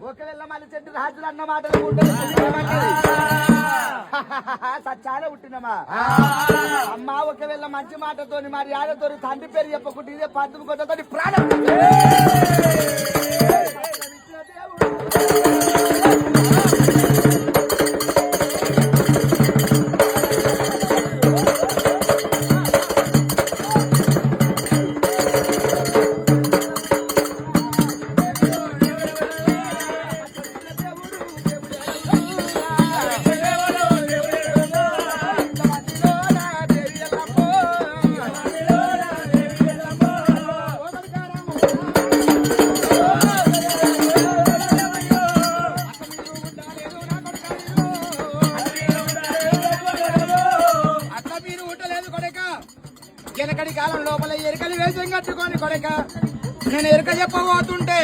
ఒకవేళ మళ్ళీ చెట్టు రాజులు అన్న మాటలు సచ్చాలే పుట్టినమా అమ్మ ఒకవేళ మంచి మాటతోని మరి ఆడతో తండ్రి పేరు చెప్పకుంటే ఇదే పంతులు కొత్తతో ప్రాణం వెనకటి కాలం లోపల ఎరకలు వేషం కట్టుకొని కొడక నేను ఎరక చెప్పబోతుంటే